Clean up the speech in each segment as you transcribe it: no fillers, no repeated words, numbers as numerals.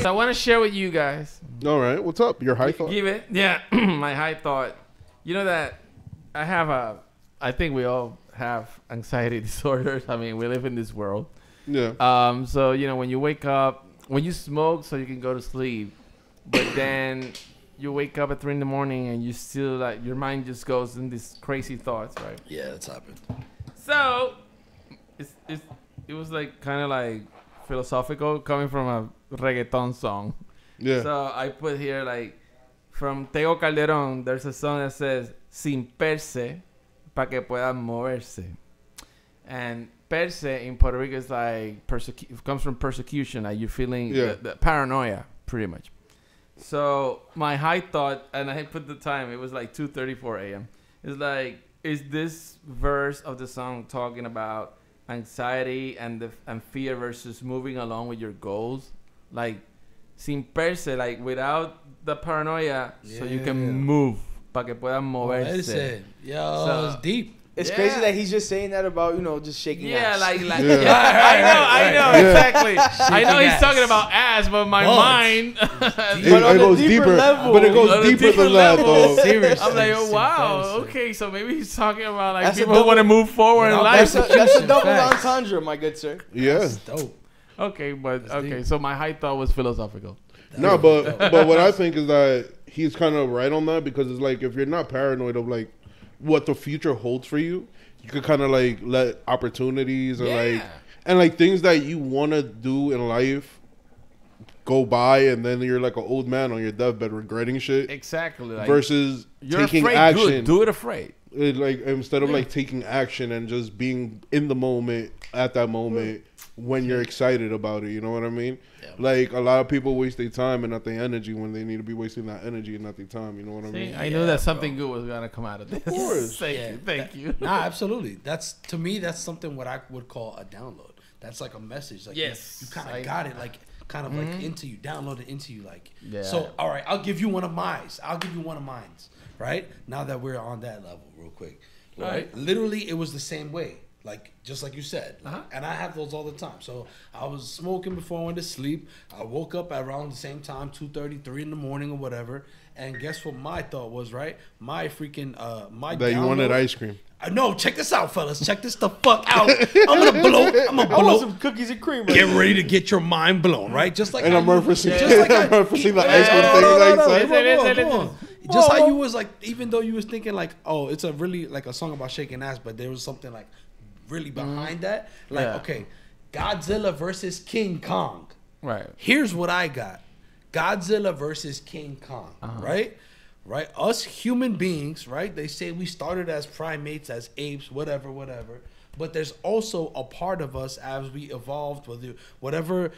I want to share with you guys. All right, what's up? Your high thought? Give it. Yeah, my high thought. You know that I think we all have anxiety disorders. I mean, we live in this world. Yeah. So, when you wake up, when you smoke so you can go to sleep, but then you wake up at 3 in the morning and you still, like, your mind just goes in these crazy thoughts, right? Yeah, that's happened. So, it was, like, kind of, like, philosophical coming from a reggaeton song. Yeah. So, I put here, like, from Tego Calderon, there's a song that says, sin perse, pa' que puedan moverse. And perse in Puerto Rico is like comes from persecution. Like you're feeling the paranoia, pretty much. So my high thought, and I put the time. It was like 2:34 a.m. It's like, is this verse of the song talking about anxiety and fear versus moving along with your goals? Like sin perse, like without the paranoia, so you can move, pa' que puedan moverse. Yo, it's deep. It's crazy that he's just saying that about, just shaking ass. I know, exactly. I know he's talking about ass, but my mind... It goes deeper, but it goes deeper than that, though. Seriously. I'm like, oh, wow, okay, so maybe he's talking about, like, people who want to move forward in life. That's a double entendre, my good sir. Yeah. That's dope. Okay, so my high thought was philosophical. No, but what I think is that he's kind of right on that, because it's like, if you're not paranoid of, like, what the future holds for you, you could kind of like let opportunities and things that you want to do in life go by, and then you're like an old man on your deathbed regretting shit. Exactly. Like, versus you're taking afraid, action. good. Do it afraid. Like instead of like taking action and just being in the moment at that moment when you're excited about it, you know what I mean? Yeah. Like a lot of people waste their time and not their energy when they need to be wasting that energy and not their time. You know what I mean? I knew that something good was gonna come out of this. Of course. Thank you. Nah, absolutely. To me, that's something what I would call a download. That's like a message. Like you kind of got it, like kind of like into you, download it into you, like. Yeah. So all right, I'll give you one of mine. Right now that we're on that level, real quick. Right. Literally, it was the same way. Like, just like you said. And I have those all the time. So, I was smoking before I went to sleep. I woke up around the same time, 2:30, 3 in the morning or whatever. And guess what my thought was, right? My freaking, that you wanted ice cream. No, check this out, fellas. Check this the fuck out. I'm gonna blow. I want some cookies and cream. Get ready to get your mind blown, right? Just like and I'm referencing the ice cream thing. Just how you was like, even though you was thinking like, oh, it's a really like a song about shaking ass, but there was something like really behind that. Like, okay, Godzilla versus King Kong. Right. Here's what I got. Godzilla versus King Kong. Right? Right? Us human beings, right? They say we started as primates, as apes, whatever. But there's also a part of us as we evolved, whatever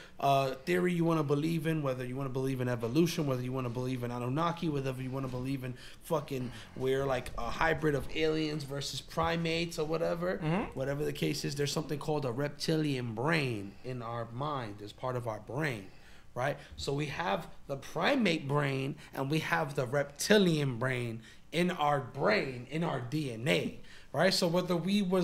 theory you want to believe in, whether you want to believe in evolution, whether you want to believe in Anunnaki, whether you want to believe in fucking we're like a hybrid of aliens versus primates or whatever. Whatever the case is, there's something called a reptilian brain in our mind as part of our brain. Right? So we have the primate brain and we have the reptilian brain in our brain, in our DNA. Right? So whether we are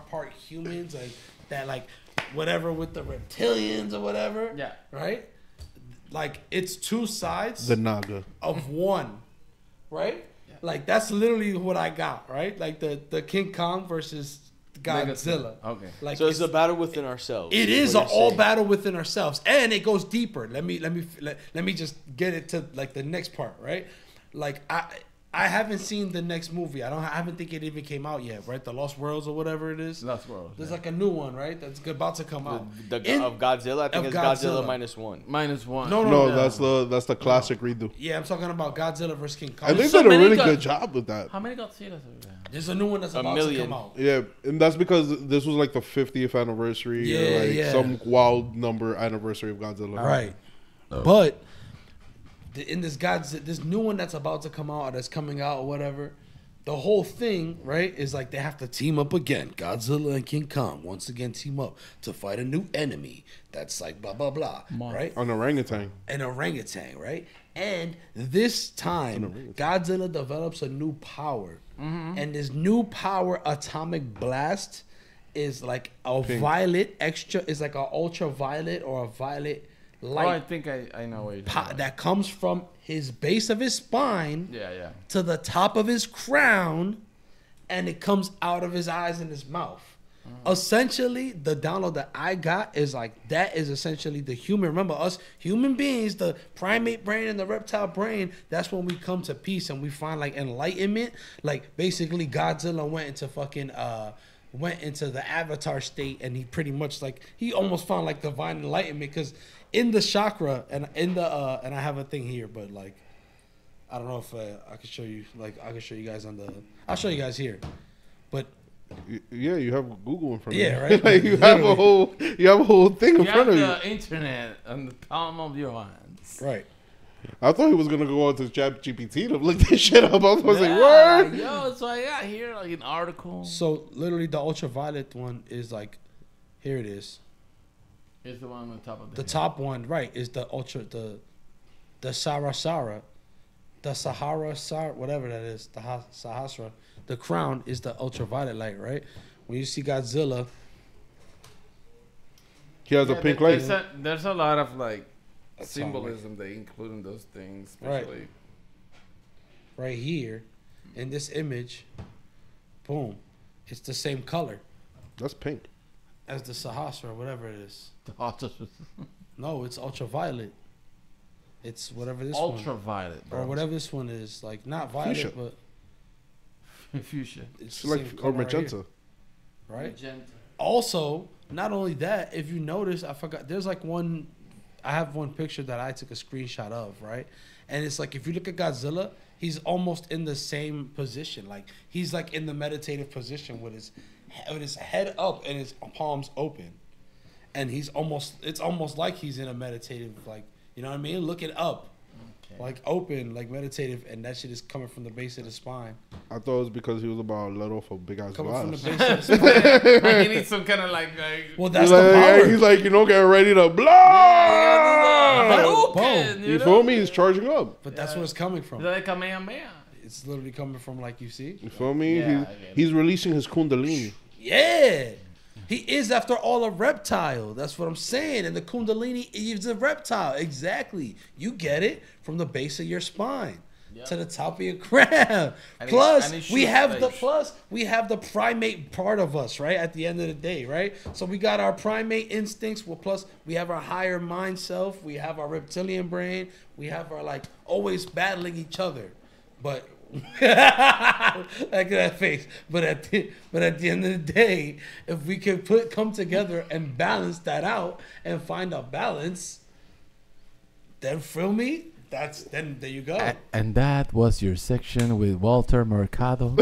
part humans, like that, like whatever with the reptilians or whatever. Yeah. Right? Like it's two sides the Naga of one. Right? Yeah. Like that's literally what I got, right? Like the King Kong versus Godzilla. Okay. Like so it's a battle within ourselves. It is an all battle within ourselves. And it goes deeper. Let me just get it to like the next part, right? Like I haven't seen the next movie. I haven't think it even came out yet, right? The Lost Worlds or whatever it is. Lost Worlds. There's like a new one, right? That's about to come out. Of Godzilla, I think it's Godzilla -1. -1. No, that's the classic redo. Yeah, I'm talking about Godzilla vs King Kong. I think they did a really good job with that. How many Godzillas have there? There's a new one that's about to come out. Yeah, and that's because this was like the 50th anniversary, some wild number anniversary of Godzilla. Right. But in this new one that's about to come out or that's coming out or whatever, the whole thing, right, is like they have to team up again. Godzilla and King Kong once again team up to fight a new enemy that's like blah, blah, blah, right? An orangutan. An orangutan, right? And this time, Godzilla develops a new power. And this new power, atomic blast, is like a violet extra. Is like an ultraviolet or a violet light. Oh, I think I know what you're talking about. That comes from his base of his spine Yeah. to the top of his crown, and it comes out of his eyes and his mouth. Essentially, the download that I got is like that is essentially the human. Remember, us human beings, the primate brain and the reptile brain. That's when we come to peace and we find like enlightenment. Like basically, Godzilla went into the avatar state, and he pretty much like he almost found like divine enlightenment because in the chakra and in the and I have a thing here, but like I don't know if I can show you. Like I can show you guys on the. I'll show you guys here, but. Yeah, you have Google in front of you. Yeah, right. Like you have a whole thing in front of you. You have the internet on the palm of your hands. Right. I thought he was gonna go on to ChatGPT to look this shit up. I was like, what? Yo, so I got here like an article. So literally, the ultraviolet one is like, here it is. It's the one on the top of the top one, right? Is the the Sahara, whatever that is, the Sahasra. The crown is the ultraviolet light, right? When you see Godzilla, he has a pink light. There's a lot of like symbolism they include in those things, especially right here in this image. Boom, it's the same color. That's pink. As the Sahasra, whatever it is. No, it's ultraviolet. It's whatever this ultraviolet, one. Or whatever this one is. Like, not violet, fuchsia. but... Fuchsia. It's like, or magenta. Right? Magenta. Also, not only that, if you notice, I forgot, there's like one... I have one picture that I took a screenshot of, right? And it's like, if you look at Godzilla, he's almost in the same position. Like, he's like in the meditative position with his head up and his palms open. And it's almost like he's in a meditative, like, you know what I mean? Looking up, like open, like meditative, and that shit is coming from the base of the spine. I thought it was because he was about to let off a big ass Coming blast. from the base of the spine. Like he needs some kind of like well, that's the power. He's like, get ready to blow. You feel me? He's charging up. But that's where it's coming from. Like Kamehameha. It's literally coming from, like, you see. You feel me? Yeah, he's releasing his kundalini. Yeah. He is, after all, a reptile. That's what I'm saying. And the kundalini is a reptile. Exactly. You get it from the base of your spine to the top of your crown. Plus, we have the primate part of us, right? At the end of the day, right? So we got our primate instincts. Well, plus we have our higher mind self. We have our reptilian brain. We have our, like, always battling each other. But look at that face. But at the end of the day, if we could come together and balance that out and find a balance, then feel me. Then there you go. And that was your section with Walter Mercado.